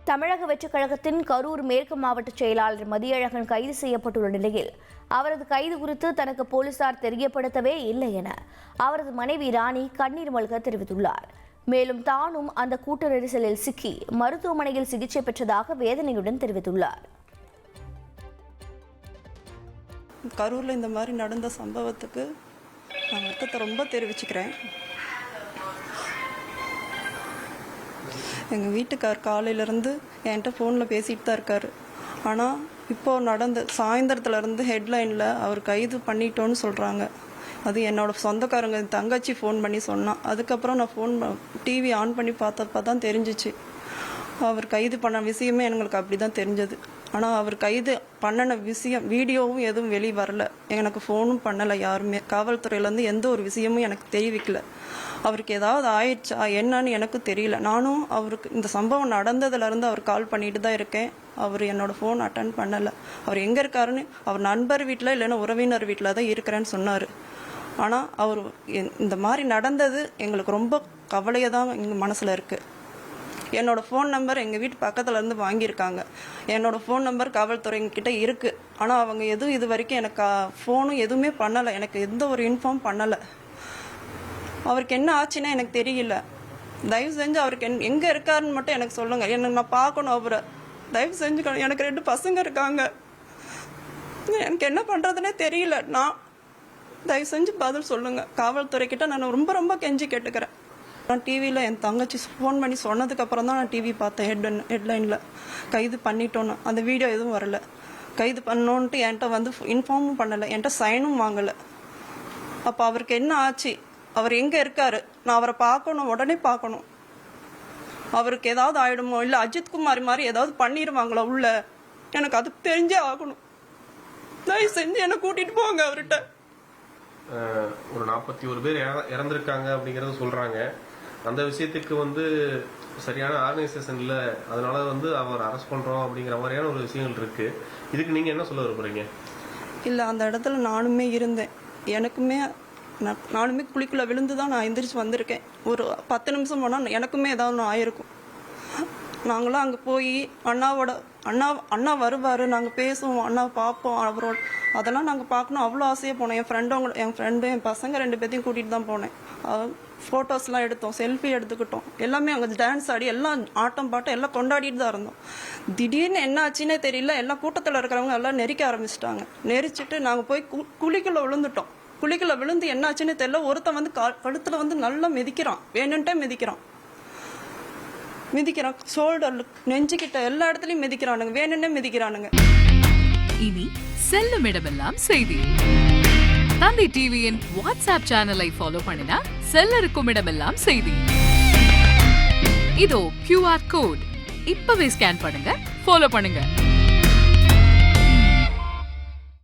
தமிழக வெற்றிக் கழகத்தின் கரூர் மேற்கு மாவட்ட செயலாளர் மதியழகன் கைது செய்யப்பட்டுள்ள நிலையில் அவரது கைது குறித்து தனக்கு போலீசார் தெரியப்படுத்தவே இல்லை என அவரது மனைவி ராணி கண்ணீர் மல்க தெரிவித்துள்ளார். மேலும் தானும் அந்த கூட்ட நெரிசலில் சிக்கி மருத்துவமனையில் சிகிச்சை பெற்றதாக வேதனையுடன் தெரிவித்துள்ளார். கரூரில் இந்த மாதிரி நடந்த சம்பவத்துக்கு நான் வருத்தத்தை ரொம்ப தெரிவிச்சுக்கிறேன். எங்கள் வீட்டுக்கார் காலையிலேருந்து என்கிட்ட ஃபோனில் பேசிகிட்டு தான் இருக்கார். ஆனால் இப்போது நடந்த சாயந்தரத்துலேருந்து ஹெட்லைனில் அவர் கைது பண்ணிட்டோன்னு சொல்கிறாங்க. அது என்னோடய சொந்தக்காரங்க தங்கச்சி ஃபோன் பண்ணி சொன்னான். அதுக்கப்புறம் நான் டிவி ஆன் பண்ணி பார்த்தப்ப தான் தெரிஞ்சிச்சு அவர் கைது பண்ண விஷயமே எங்களுக்கு அப்படி தான் தெரிஞ்சது. ஆனால் அவர் கைது பண்ணின விஷயம் வீடியோவும் எதுவும் வெளியே வரல. எனக்கு ஃபோனும் பண்ணலை யாருமே. காவல்துறையிலேருந்து எந்த ஒரு விஷயமும் எனக்கு தெரிவிக்கல. அவருக்கு ஏதாவது ஆயிடுச்சா என்னன்னு எனக்கு தெரியல. நானும் அவருக்கு இந்த சம்பவம் நடந்ததுலேருந்து அவர் கால் பண்ணிட்டு தான் இருக்கேன். அவர் என்னோடய ஃபோன் அட்டன் பண்ணலை. அவர் எங்கே இருக்காருன்னு அவர் நண்பர் வீட்டில் இல்லைன்னா உறவினர் வீட்டில் தான் இருக்கிறேன்னு சொன்னார். ஆனால் அவர் இந்த மாதிரி நடந்தது எங்களுக்கு ரொம்ப கவலையாக தான் எங்கள் மனசில் இருக்குது. என்னோடய ஃபோன் நம்பர் எங்கள் வீட்டு பக்கத்துலேருந்து வாங்கியிருக்காங்க. என்னோடய ஃபோன் நம்பர் காவல்துறைங்கிட்ட இருக்குது. ஆனால் அவங்க எதுவும் இது வரைக்கும் எனக்கு ஃபோனும் எதுவுமே பண்ணலை. எனக்கு எந்த ஒரு இன்ஃபார்ம் பண்ணலை. அவருக்கு என்ன ஆச்சுன்னா எனக்கு தெரியல. தயவு செஞ்சு அவருக்கு எங்கே இருக்காருன்னு மட்டும் எனக்கு சொல்லுங்கள். எனக்கு நான் பார்க்கணும் அவரை. தயவு செஞ்சுக்கணும். எனக்கு 2 பசங்க இருக்காங்க. எனக்கு என்ன பண்ணுறதுனே தெரியல. நான் தயவு செஞ்சு பதில் சொல்லுங்கள். காவல்துறைக்கிட்ட நான் ரொம்ப ரொம்ப கெஞ்சி கேட்டுக்கிறேன். நான் டிவியில் என் தங்கச்சி ஃபோன் பண்ணி சொன்னதுக்கப்புறம் தான் நான் டிவி பார்த்தேன். ஹெட்லைனில் கைது பண்ணிட்டோன்னு அந்த வீடியோ எதுவும் வரல. கைது பண்ணோன்ட்டு என்கிட்ட வந்து இன்ஃபார்மும் பண்ணலை, என்கிட்ட சைனும் வாங்கலை. அப்போ அவருக்கு என்ன ஆச்சு, அவர் எங்கே இருக்கார், நான் அவரை பார்க்கணும், உடனே பார்க்கணும். அவருக்கு ஏதாவது ஆகிடுமோ இல்லை அஜித்குமார் மாதிரி ஏதாவது பண்ணிடுவாங்களா உள்ள, எனக்கு அது தெரிஞ்சே ஆகணும். தயவு செஞ்சு என்னை கூட்டிகிட்டு போங்க அவர்கிட்ட. ஒரு 41 பேர் இறந்துருக்காங்க அப்படிங்கிறத சொல்கிறாங்க. அந்த விஷயத்துக்கு வந்து சரியான ஆர்கனைசேஷன் இல்லை. அதனால வந்து அவர் அரெஸ்ட் பண்ணுறோம் அப்படிங்கிற மாதிரியான ஒரு விஷயங்கள் இருக்குது. இதுக்கு நீங்கள் என்ன சொல்ல விரும்புகிறீங்க? இல்லை, அந்த இடத்துல நானுமே இருந்தேன். நானுமே குழிக்குள்ளே விழுந்து தான் நான் எந்திரிச்சு வந்திருக்கேன். ஒரு 10 நிமிஷம் போனால் எனக்குமே ஏதாவது ஒன்று ஆயிருக்கும். நாங்களாம் அங்கே போய் அண்ணா வருவார், நாங்கள் பேசுவோம், அண்ணா பார்ப்போம் அவரோட. அதெல்லாம் நாங்கள் பார்க்கணும் அவ்வளோ ஆசையாக போனோம். என் ஃப்ரெண்டு என் பசங்க 2 பேர்த்தையும் கூட்டிகிட்டு தான் போனேன். ஃபோட்டோஸ்லாம் எடுத்தோம், செல்ஃபி எடுத்துக்கிட்டோம். எல்லாமே அங்கே டான்ஸ் ஆடி எல்லாம் ஆட்டம் பாட்டம் எல்லாம் கொண்டாடிட்டு தான் இருந்தோம். திடீர்னு என்ன ஆச்சுன்னே தெரியல. எல்லாம் கூட்டத்தில் இருக்கிறவங்க எல்லாம் நெரிக்க ஆரம்பிச்சிட்டாங்க. நெரிச்சிட்டு நாங்கள் போய் குழிக்குள்ளே விழுந்துட்டோம். குழிக்குள்ளே விழுந்து என்ன ஆச்சுன்னே தெரியல. ஒருத்தன் வந்து கழுத்தில் வந்து நல்லா மிதிக்கிறான், வேணுன்ட்டே மிதிக்கிறான். ஷோல்டர், நெஞ்சுக்கிட்ட எல்லா இடத்துலயும் மிதிக்கிறானுங்க, வேணும்னே மிதிக்கிறானுங்க. இனி செல்லும் இடமெல்லாம் செய்தி. தந்தி டிவியின் வாட்ஸ்அப் சேனலை ஃபாலோ பண்ணினா செல்ல இருக்கும் இடமெல்லாம் செய்தி. இதோ QR கோட் இப்பவே ஸ்கேன் பண்ணுங்க, ஃபாலோ பண்ணுங்க.